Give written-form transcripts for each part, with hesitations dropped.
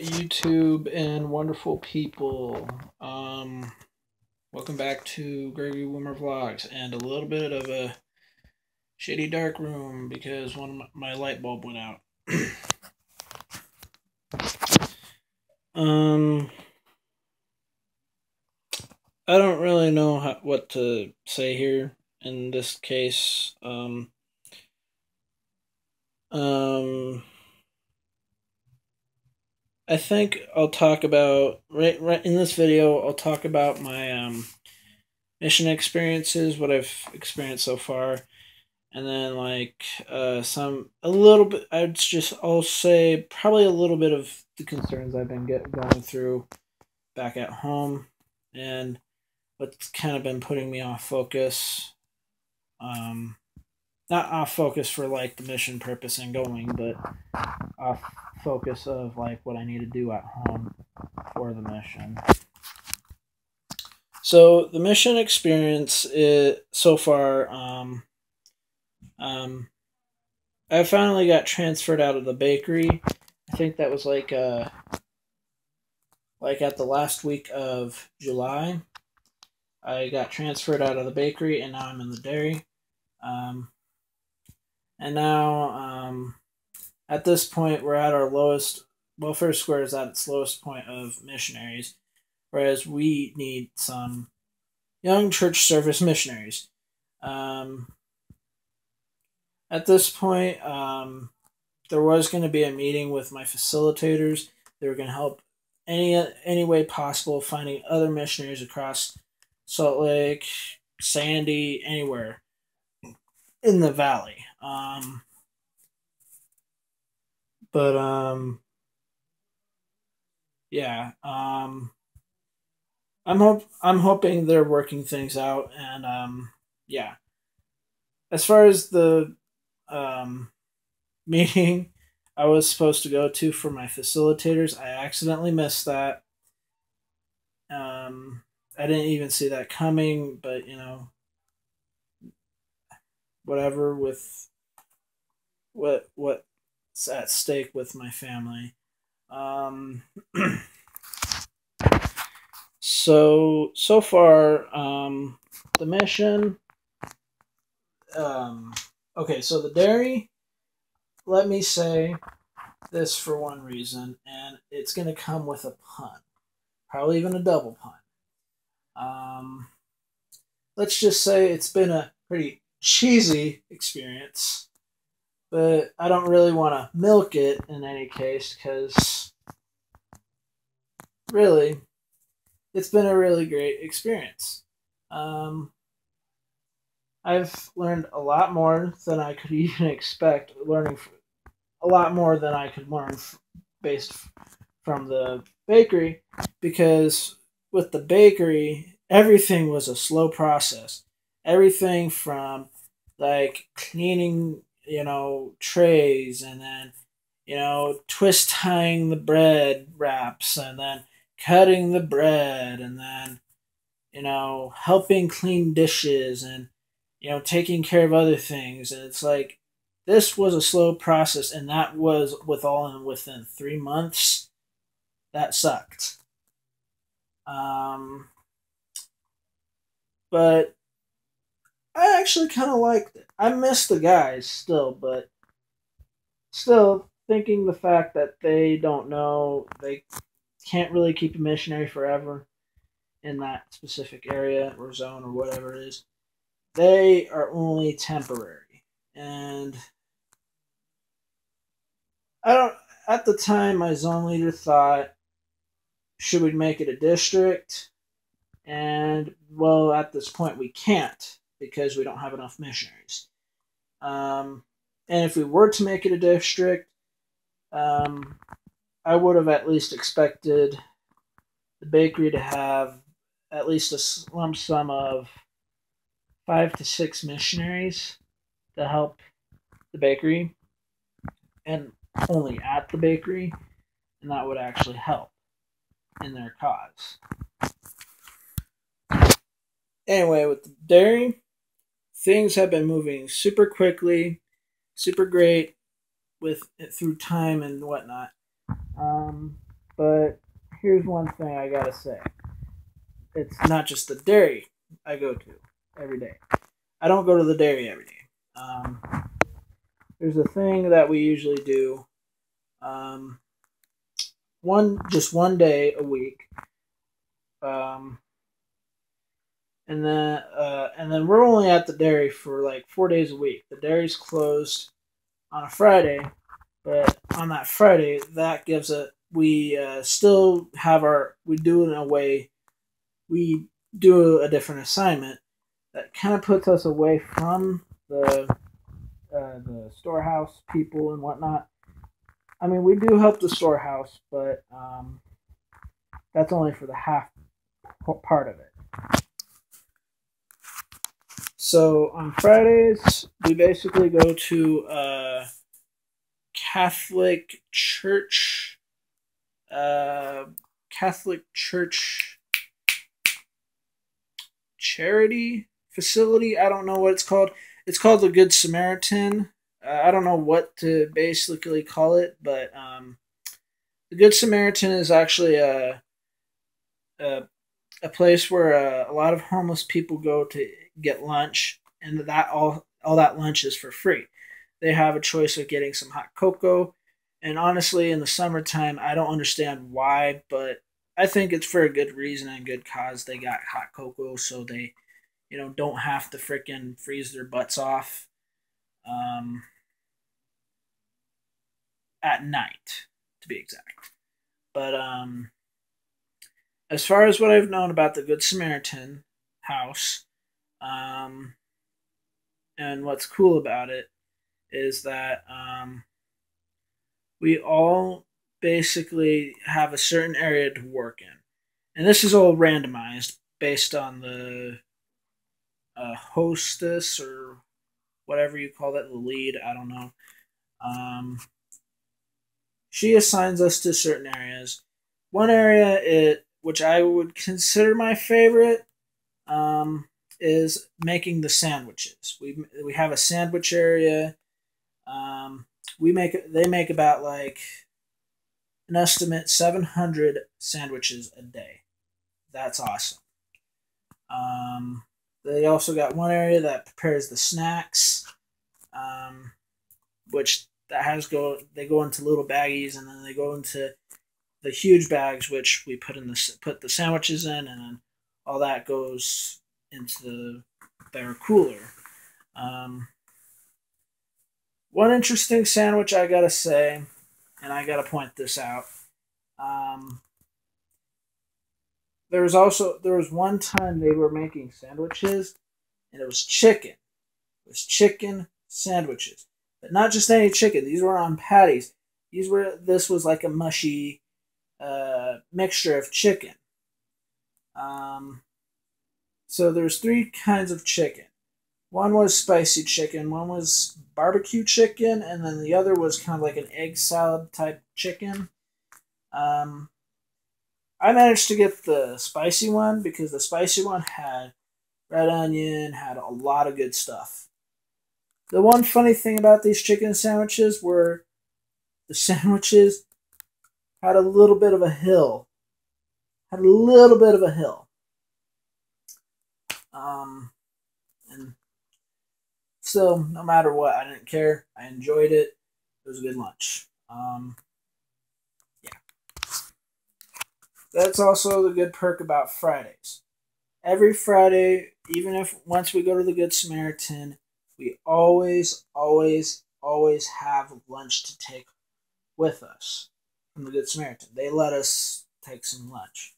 YouTube and wonderful people. Welcome back to Gregory Woomer Vlogs and a little bit of a shitty dark room because my light bulb went out. I don't really know what to say here in this case. I think I'll talk about right in this video. I'll talk about my mission experiences, what I've experienced so far, and then like a little bit. I'll say probably a little bit of the concerns I've been going through back at home, and what's kind of been putting me off focus. Not off focus for like the mission purpose and going, but off focus of like what I need to do at home for the mission. So the mission experience is so far. I finally got transferred out of the bakery. I think that was like at the last week of July. I got transferred out of the bakery, and now I'm in the dairy. And now, at this point, we're at our lowest. Welfare Square is at its lowest point of missionaries, whereas we need some young church service missionaries. At this point, there was going to be a meeting with my facilitators. They were going to help any way possible finding other missionaries across Salt Lake, Sandy, anywhere in the valley. Yeah. I'm hoping they're working things out, and yeah. As far as the meeting I was supposed to go to for my facilitators, I accidentally missed that. I didn't even see that coming, but you know, whatever with what's at stake with my family. So far, the mission. Okay, so the dairy. Let me say this for one reason, and it's going to come with a pun, probably even a double pun. Let's just say it's been a pretty cheesy experience, but I don't really want to milk it in any case because really, it's been a really great experience. I've learned a lot more than I could even expect, a lot more than I could learn based from the bakery, because with the bakery, everything was a slow process. Everything from like cleaning, trays, and then, twist tying the bread wraps, and then cutting the bread, and then, helping clean dishes, and, taking care of other things. And it's like, this was a slow process, and that was within 3 months. That sucked. But I actually kind of liked it. I miss the guys still, but still thinking the fact that they don't know, they can't really keep a missionary forever in that specific area or zone or whatever it is. They are only temporary. And at the time, my zone leader thought, should we make it a district? And, well, at this point, we can't because we don't have enough missionaries. And if we were to make it a district, I would have at least expected the bakery to have at least a lump sum of 5 to 6 missionaries to help the bakery, and only at the bakery, and that would actually help in their cause. Anyway, with the dairy, things have been moving super quickly, super great through time and whatnot. But here's one thing I gotta say. It's not just the dairy I go to every day. I don't go to the dairy every day. There's a thing that we usually do. Just one day a week. And then we're only at the dairy for like 4 days a week. The dairy's closed on a Friday, but on that Friday, that gives we still have we do a different assignment that kind of puts us away from the storehouse people and whatnot. I mean, we do help the storehouse, but that's only for the half part of it. So on Fridays, we basically go to a Catholic church charity facility. I don't know what it's called. It's called the Good Samaritan. I don't know what to basically call it, but the Good Samaritan is actually a place where a lot of homeless people go to get lunch, and that all that lunch is for free. They have a choice of getting some hot cocoa, and honestly, in the summertime, I don't understand why, but I think it's for a good reason and good cause. They got hot cocoa, so they, don't have to frickin' freeze their butts off at night, to be exact. But as far as what I've known about the Good Samaritan house, and what's cool about it is that we all basically have a certain area to work in. And this is all randomized based on the hostess or whatever you call that, the lead, I don't know. She assigns us to certain areas. One area, which I would consider my favorite, is making the sandwiches. We have a sandwich area. They make about like an estimate 700 sandwiches a day. That's awesome. They also got one area that prepares the snacks, which they go into little baggies, and then they go into the huge bags, which we put the sandwiches in, and then all that goes into their cooler. One interesting sandwich I gotta say, and I gotta point this out. There was one time they were making sandwiches, and it was chicken. It was chicken sandwiches, but not just any chicken. These were on patties. This was like a mushy mixture of chicken. So there's three kinds of chicken. One was spicy chicken, one was barbecue chicken, and then the other was kind of like an egg salad type chicken. I managed to get the spicy one because the spicy one had red onion, had a lot of good stuff. The one funny thing about these chicken sandwiches were the sandwiches had a little bit of a hill. And so, no matter what, I didn't care. I enjoyed it. It was a good lunch. Yeah. That's also the good perk about Fridays. Every Friday, even if once we go to the Good Samaritan, we always have lunch to take with us from the Good Samaritan. They let us take some lunch.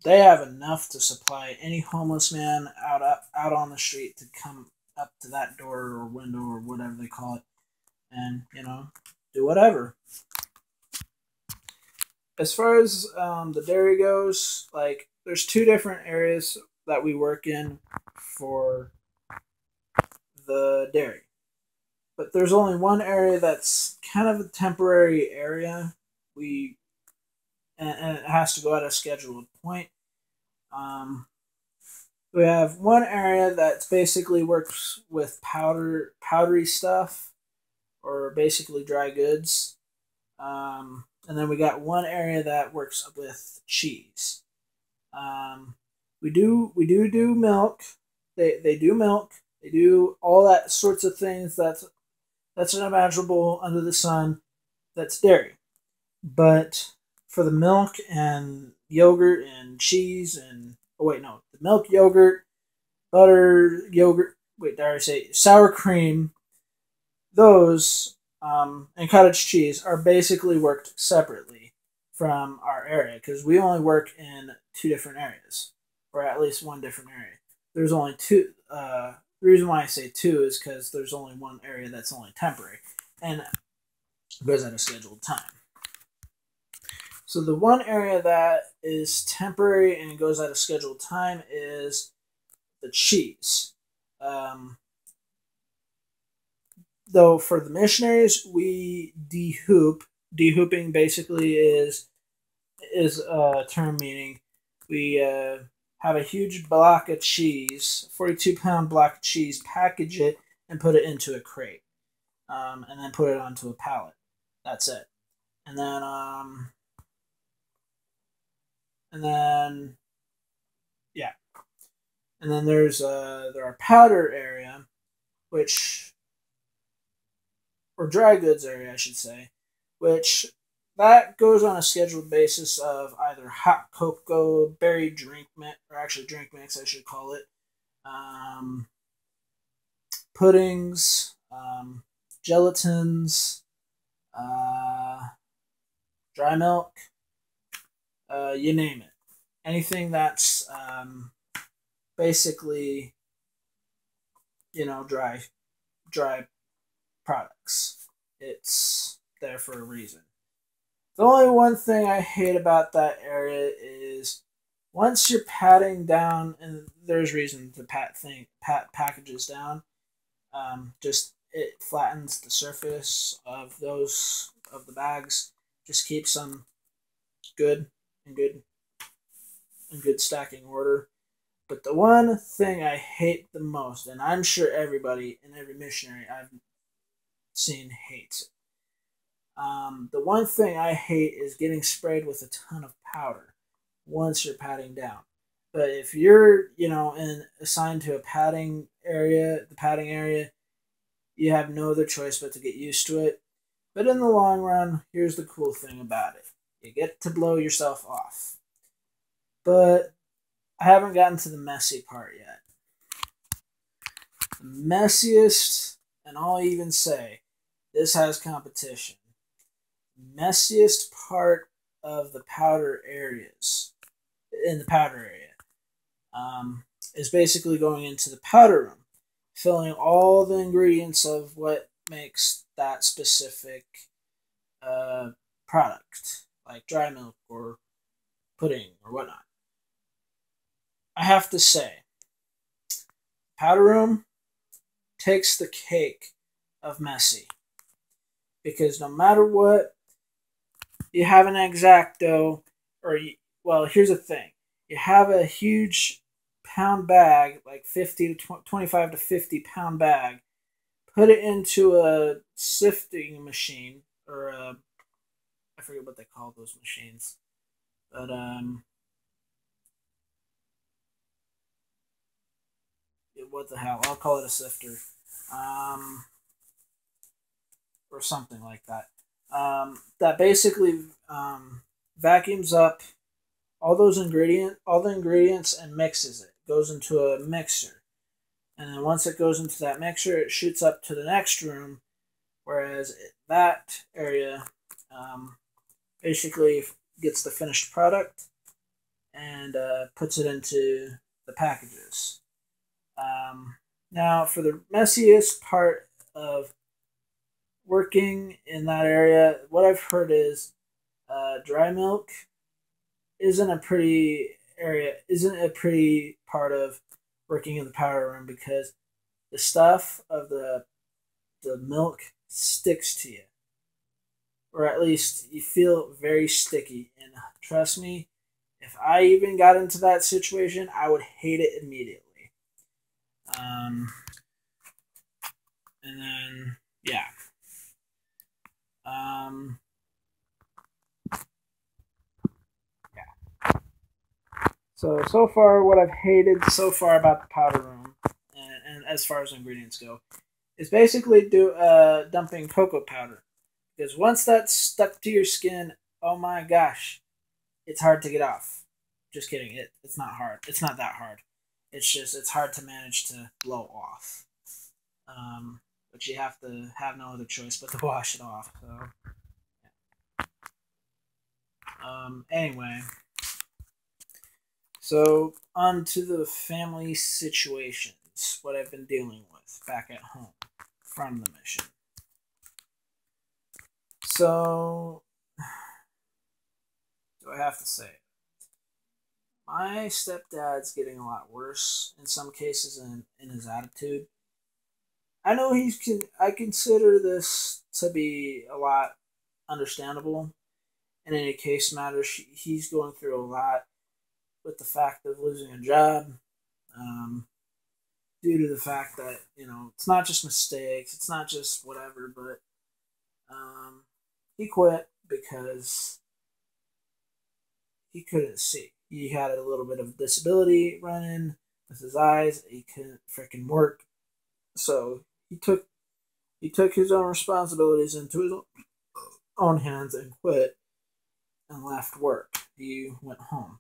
They have enough to supply any homeless man out on the street to come up to that door or window or whatever they call it, and do whatever. As far as the dairy goes, like there's two different areas that we work in for the dairy, but there's only one area that's kind of a temporary area. And it has to go at a scheduled point. We have one area that basically works with powdery stuff, or basically dry goods. And then we got one area that works with cheese. We do milk. They do milk. They do all that sorts of things that's unimaginable under the sun. That's dairy. But for the milk and yogurt and cheese and the milk, yogurt, butter, yogurt. Wait, did I say sour cream? Those and cottage cheese are basically worked separately from our area because we only work in two different areas, or at least one different area. There's only two. The reason why I say two is because there's only one area that's only temporary and goes at a scheduled time. So the one area that is temporary and goes at a scheduled time is the cheese. Though for the missionaries, we dehoop. Dehooping basically is a term meaning we have a huge block of cheese, 42-pound block of cheese, package it, and put it into a crate, and then put it onto a pallet. That's it. And then yeah. And then there are powder area, or dry goods area, I should say, which that goes on a scheduled basis of either hot cocoa, berry drink mix, or actually drink mix, I should call it, puddings, gelatins, dry milk, you name it. Anything that's basically, dry products. It's there for a reason. The only one thing I hate about that area is once you're patting down, and there's reason to pat packages down. Just it flattens the surface of the bags. Just keeps them good stacking order. But the one thing I hate the most, and I'm sure everybody in every missionary I've seen hates it. The one thing I hate is getting sprayed with a ton of powder once you're patting down. But if you're, assigned to the padding area, you have no other choice but to get used to it. But in the long run, here's the cool thing about it. You get to blow yourself off. But I haven't gotten to the messy part yet. The messiest, and I'll even say, this has competition. Messiest part of the powder areas, in the powder area, is basically going into the powder room, filling all the ingredients of what makes that specific product, like dry milk or pudding or whatnot. I have to say, powder room takes the cake of messy. Because no matter what, you have an Exacto, here's the thing. You have a huge pound bag, like 25 to 50 pound bag, put it into a sifting machine, or I forget what they call those machines. But, what the hell? I'll call it a sifter. Or something like that. That basically vacuums up all the ingredients, and mixes it. Goes into a mixer, and then once it goes into that mixer, it shoots up to the next room. Whereas that area basically gets the finished product and puts it into the packages. Now, for the messiest part of working in that area, what I've heard is dry milk isn't a pretty part of working in the powder room because the stuff of the milk sticks to you, or at least you feel very sticky. And trust me, if I even got into that situation, I would hate it immediately. And then yeah. So far, what I've hated so far about the powder room, and as far as ingredients go, is basically dumping cocoa powder. Because once that's stuck to your skin, oh my gosh, it's hard to get off. Just kidding. It's not hard. It's not that hard. It's hard to manage to blow off. But you have to have no other choice but to wash it off. So, anyway, so on to the family situations. What I've been dealing with back at home from the mission. So, do I have to say it? My stepdad's getting a lot worse in some cases in his attitude. I know I consider this to be a lot understandable. In any case matters, he's going through a lot with the fact of losing a job, um, due to the fact that it's not just mistakes, it's not just whatever, but he quit because he couldn't see. He had a little bit of disability running with his eyes. He couldn't freaking work, so he took his own responsibilities into his own hands and quit and left work. He went home.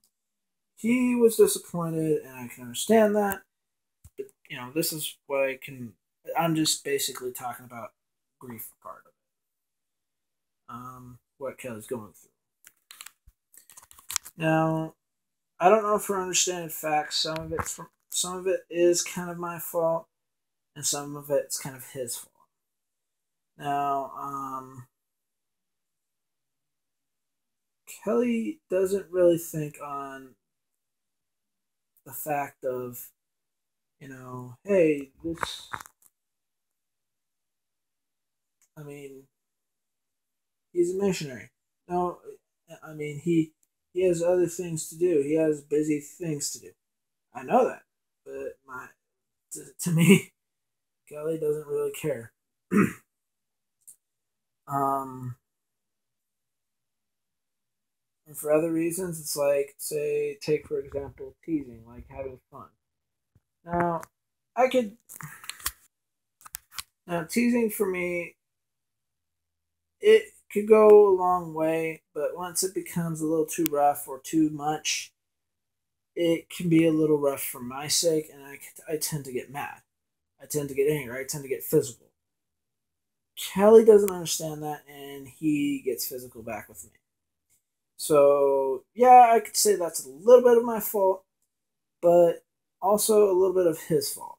He was disappointed, and I can understand that. But this is what I'm just basically talking about grief part of it. What Kelly's going through. Now, I don't know if we're understanding facts. Some of it is kind of my fault, and some of it's kind of his fault. Now, Kelly doesn't really think on the fact of, hey, this. I mean, he's a missionary. No, I mean he has other things to do. He has busy things to do. I know that, but to me, Kelly doesn't really care. um, and for other reasons, it's like, say, take for example, teasing, like having fun. Now, I could. Now, teasing for me, it could go a long way, but once it becomes a little too rough or too much, it can be a little rough for my sake, and I tend to get mad. I tend to get angry. I tend to get physical. Kelly doesn't understand that, and he gets physical back with me. So, yeah, I could say that's a little bit of my fault, but also a little bit of his fault.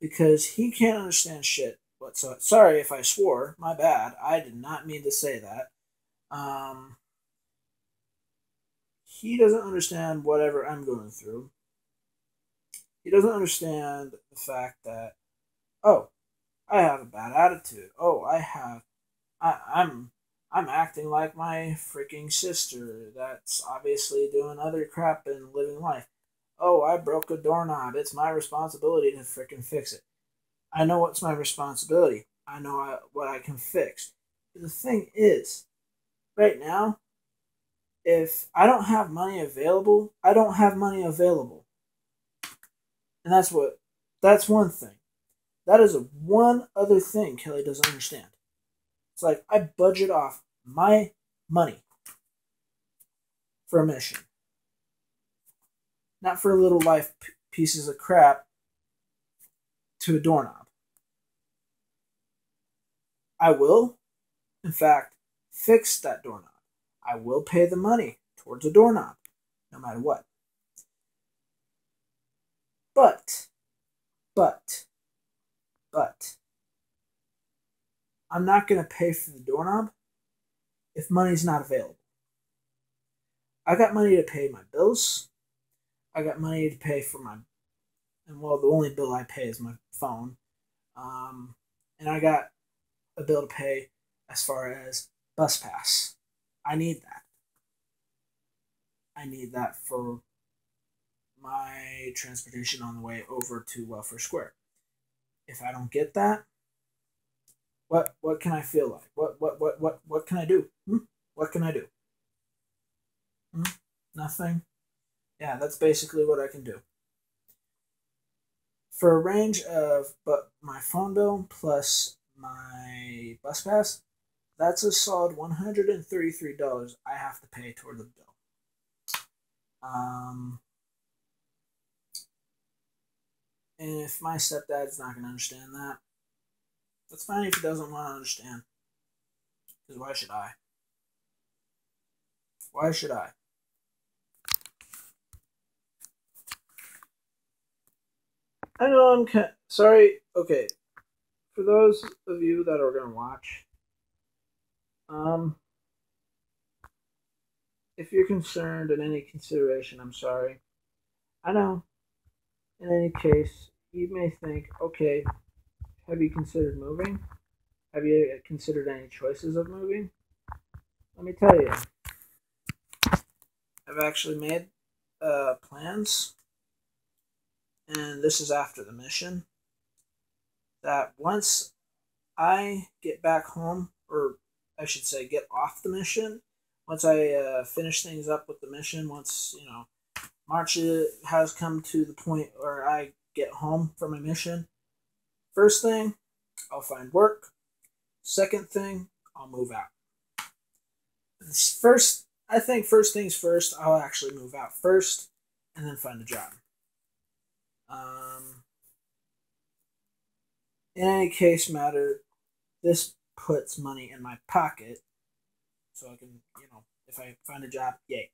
Because he can't understand shit. So, sorry if I swore. My bad. I did not mean to say that. He doesn't understand whatever I'm going through. He doesn't understand the fact that, oh, I have a bad attitude. Oh, I'm acting like my freaking sister that's obviously doing other crap and living life. Oh, I broke a doorknob. It's my responsibility to freaking fix it. I know what's my responsibility. I know what I can fix. But the thing is, right now, if I don't have money available, I don't have money available. And that's one thing. That is one other thing Kelly doesn't understand. It's like I budget off my money for a mission. Not for little life pieces of crap to a doorknob. I will, in fact, fix that doorknob. I will pay the money towards a doorknob, no matter what. But, I'm not going to pay for the doorknob if money's not available. I got money to pay my bills. I got money to pay for the only bill I pay is my phone. And I got a bill to pay as far as bus pass. I need that. I need that for my transportation on the way over to Welfare Square. If I don't get that, what can I feel like? What can I do? What can I do? Nothing. yeah, that's basically what I can do. For a range of but my phone bill plus my bus pass, that's a solid $133 I have to pay toward the bill. Um, and if my stepdad's not going to understand that, that's fine if he doesn't want to understand. Because why should I? Why should I? I know sorry. Okay, for those of you that are going to watch, um, if you're concerned in any consideration, I'm sorry. I know. In any case, you may think, okay, have you considered moving? Have you considered any choices of moving? Let me tell you, I've actually made plans, and this is after the mission, that once I get back home, or I should say get off the mission, once I finish things up with the mission, once, March has come to the point where I get home from my mission, first thing, I'll find work. Second thing, I'll move out. First, I think first things first, I'll actually move out first and then find a job. Um, in any case matter, this puts money in my pocket so I can, if I find a job, yay.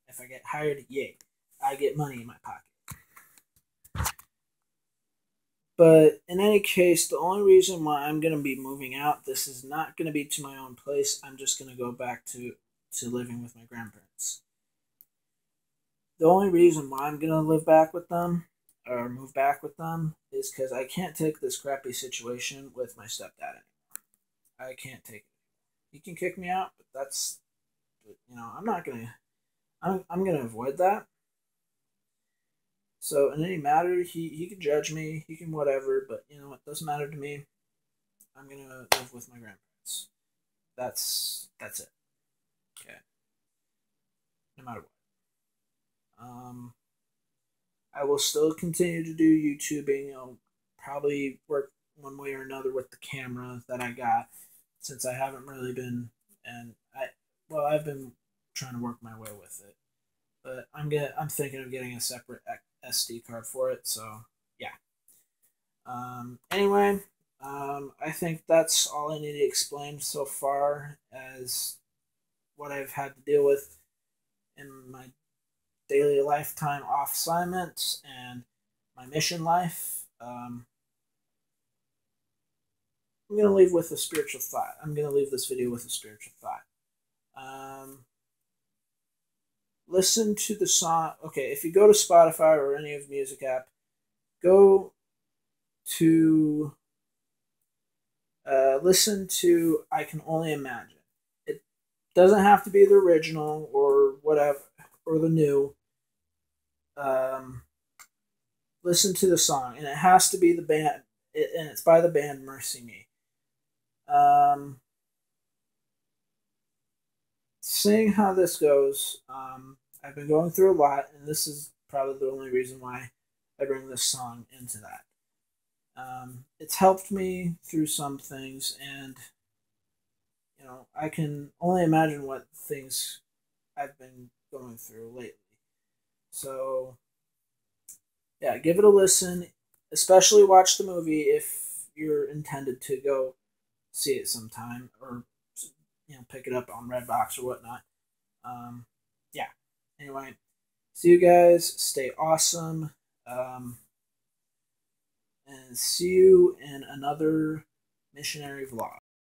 If I get hired, yay. I get money in my pocket. But in any case, the only reason why I'm going to be moving out, this is not going to be to my own place. I'm just going to go back to living with my grandparents. The only reason why I'm going to live back with them or move back with them is because I can't take this crappy situation with my stepdad anymore. I can't take it. He can kick me out, but I'm not going to, I'm going to avoid that. So in any matter, he can judge me, he can whatever, but it doesn't matter to me. I'm gonna live with my grandparents. That's it. Okay. No matter what. I will still continue to do YouTubing. I'll probably work one way or another with the camera that I got, since I haven't really been, and I've been trying to work my way with it. But I'm thinking of getting a separate SD card for it. So yeah. Anyway, I think that's all I need to explain so far as what I've had to deal with in my daily lifetime off assignments and my mission life. I'm going to leave with a spiritual thought. I'm going to leave this video with a spiritual thought. Listen to the song. Okay, if you go to Spotify or any of the music app, go to listen to I Can Only Imagine. It doesn't have to be the original or whatever, or the new. Listen to the song, and it has to be the band, and it's by the band MercyMe. Seeing how this goes, I've been going through a lot, and this is probably the only reason why I bring this song into that. It's helped me through some things, and I can only imagine what things I've been going through lately. So, yeah, give it a listen. Especially watch the movie if you're intended to go see it sometime, or pick it up on Redbox or whatnot. Yeah. Anyway, see you guys. Stay awesome. And see you in another missionary vlog.